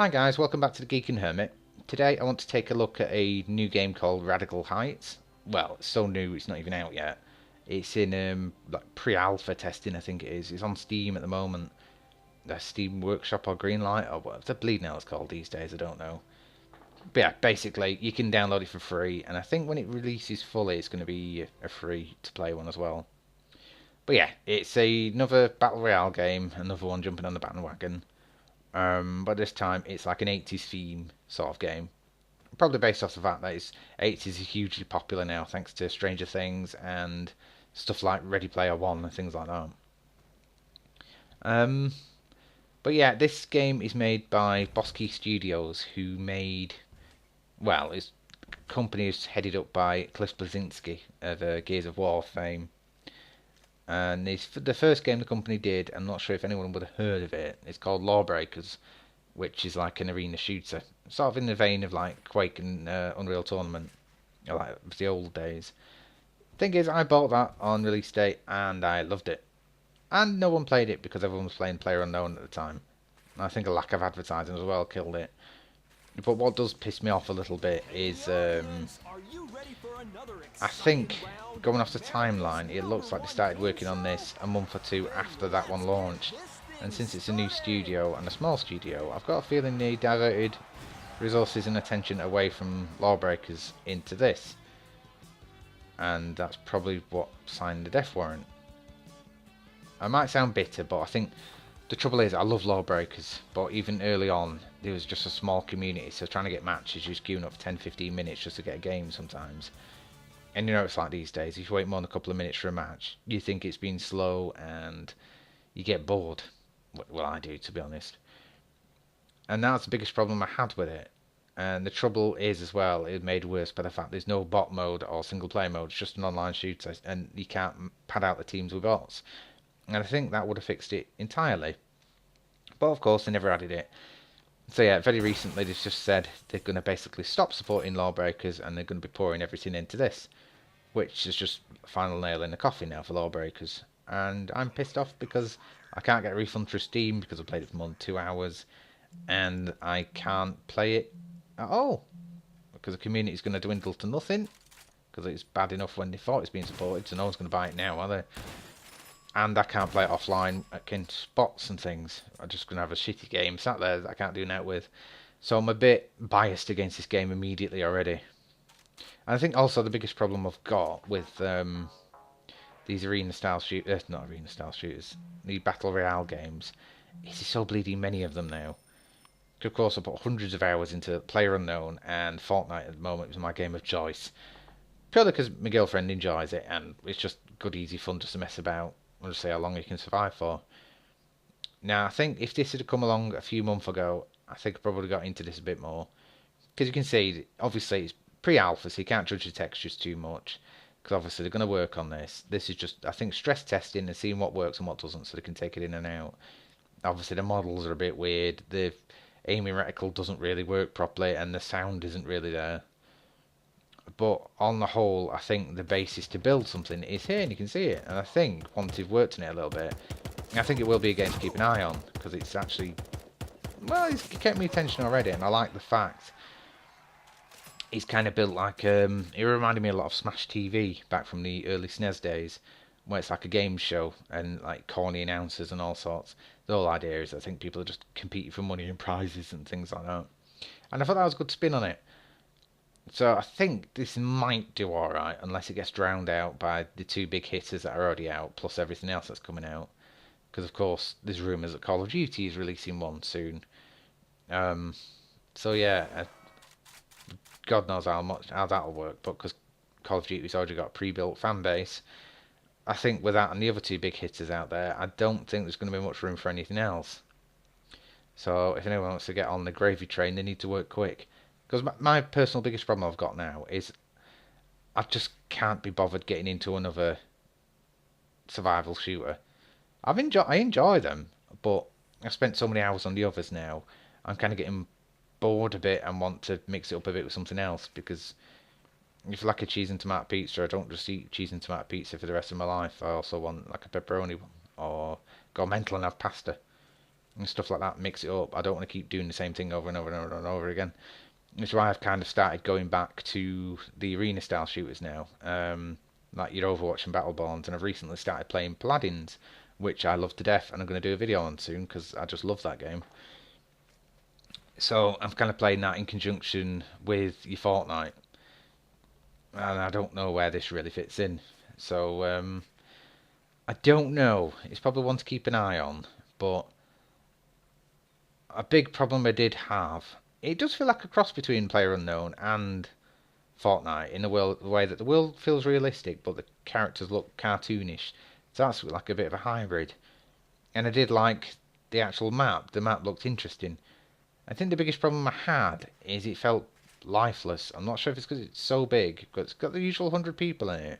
Hi guys, welcome back to the Geek and Hermit. Today I want to take a look at a new game called Radical Heights. Well, it's so new it's not even out yet. It's in like pre-alpha testing, I think it is. It's on Steam at the moment. The Steam Workshop or Greenlight or whatever the bleed now it's called these days, I don't know. But yeah, basically you can download it for free, and I think when it releases fully it's going to be a free to play one as well. But yeah, it's another Battle Royale game, another one jumping on the bandwagon. But this time it's like an 80s theme sort of game. Probably based off the fact that it's 80s is hugely popular now thanks to Stranger Things and stuff like Ready Player One and things like that. Um, but yeah, this game is made by Bosky Studios, who made, well, its company is headed up by Cliff Bleszinski of Gears of War fame. And it's the first game the company did. I'm not sure if anyone would have heard of it. It's called Lawbreakers, which is like an arena shooter, sort of in the vein of like Quake and Unreal Tournament, like the old days. Thing is, I bought that on release date and I loved it, and no one played it because everyone was playing PlayerUnknown at the time. And I think a lack of advertising as well killed it. But what does piss me off a little bit is I think going off the timeline, it looks like they started working on this a month or two after that one launched. And since it's a new studio and a small studio, I've got a feeling they diverted resources and attention away from Lawbreakers into this. And that's probably what signed the death warrant. I might sound bitter, but I think the trouble is I love Lawbreakers, but even early on there was just a small community, so trying to get matches, just queuing up for 10-15 minutes just to get a game sometimes. And you know it's like these days, if you wait more than a couple of minutes for a match, you think it's been slow and you get bored. Well, I do, to be honest. And that's the biggest problem I had with it. And the trouble is as well, it's made worse by the fact there's no bot mode or single player mode, it's just an online shooter, and you can't pad out the teams with bots. And I think that would have fixed it entirely. But of course, they never added it. So yeah, very recently they've just said they're going to basically stop supporting Lawbreakers and they're going to be pouring everything into this, which is just a final nail in the coffin now for Lawbreakers. And I'm pissed off because I can't get a refund through Steam because I played it for more than 2 hours, and I can't play it at all because the community is going to dwindle to nothing because it's bad enough when they thought it's being supported, so no one's going to buy it now, are they? And I can't play it offline against bots and things. I'm just going to have a shitty game sat there that I can't do that with. So I'm a bit biased against this game immediately already. And I think also the biggest problem I've got with these arena style shooters, not arena style shooters, the Battle Royale games, is there's so bleeding many of them now. Of course, I put hundreds of hours into PlayerUnknown, and Fortnite at the moment is my game of choice. Purely because my girlfriend enjoys it, and it's just good, easy fun just to mess about. I'll just see how long you can survive for. Now, I think if this had come along a few months ago, I think I probably got into this a bit more. Because you can see, obviously, it's pre-alpha, so you can't judge the textures too much. Because obviously they're going to work on this. This is just, I think, stress testing and seeing what works and what doesn't, so they can take it in and out. Obviously, the models are a bit weird. The aiming reticle doesn't really work properly, and the sound isn't really there. But on the whole, I think the basis to build something is here, and you can see it. And I think once you've worked on it a little bit, I think it will be a game to keep an eye on, because it's actually, well, it's kept me attention already, and I like the fact it's kind of built like, it reminded me a lot of Smash TV back from the early SNES days, where it's like a game show and like corny announcers and all sorts. The whole idea is I think people are just competing for money and prizes and things like that. And I thought that was a good spin on it. So I think this might do alright, unless it gets drowned out by the two big hitters that are already out, plus everything else that's coming out. Because of course, there's rumours that Call of Duty is releasing one soon. So yeah, God knows how that'll work, but because Call of Duty's already got a pre-built fan base, I think with that and the other two big hitters out there, I don't think there's going to be much room for anything else. So if anyone wants to get on the gravy train, they need to work quick. Because my personal biggest problem I've got now is I just can't be bothered getting into another survival shooter. I enjoy them, but I've spent so many hours on the others now. I'm kind of getting bored a bit and want to mix it up a bit with something else, because if I like a cheese and tomato pizza, I don't just eat cheese and tomato pizza for the rest of my life. I also want like a pepperoni one, or go mental and have pasta. and stuff like that, mix it up. I don't want to keep doing the same thing over and over and over and over again. Which is why I've kind of started going back to the arena style shooters now, like your Overwatch and Battleborns, and I've recently started playing Paladins, which I love to death, and I'm going to do a video on soon because I just love that game. So I'm kind of playing that in conjunction with your Fortnite, and I don't know where this really fits in. So I don't know. It's probably one to keep an eye on, but a big problem I did have. It does feel like a cross between PlayerUnknown and Fortnite in the way that the world feels realistic, but the characters look cartoonish. So that's like a bit of a hybrid. And I did like the actual map. The map looked interesting. I think the biggest problem I had is it felt lifeless. I'm not sure if it's because it's so big, but it's got the usual 100 people in it.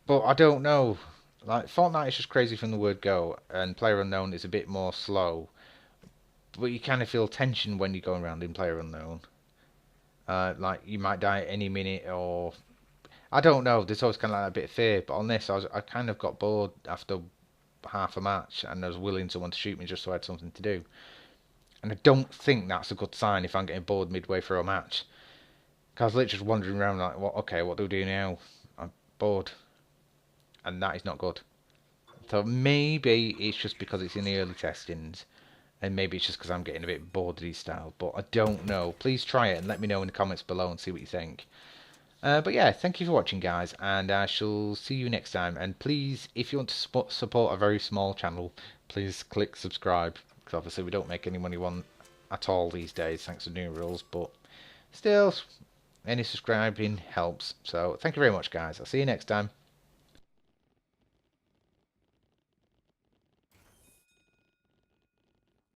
But I don't know. Like Fortnite is just crazy from the word go, and PlayerUnknown is a bit more slow. But you kind of feel tension when you're going around in PlayerUnknown. Like you might die at any minute, or I don't know. There's always kind of like a bit of fear. But on this, I kind of got bored after half a match, and I was willing someone to shoot me just so I had something to do. And I don't think that's a good sign if I'm getting bored midway through a match. Cause I was literally just wandering around like, what? Okay, what do we do now? I'm bored, and that is not good. So maybe it's just because it's in the early testings, and maybe it's just because I'm getting a bit bored of these styles. But I don't know. Please try it and let me know in the comments below and see what you think. But yeah, thank you for watching, guys, and I shall see you next time. And please, if you want to support a very small channel, please click subscribe, because obviously we don't make any money one at all these days, thanks to new rules. But still, any subscribing helps. So thank you very much, guys. I'll see you next time.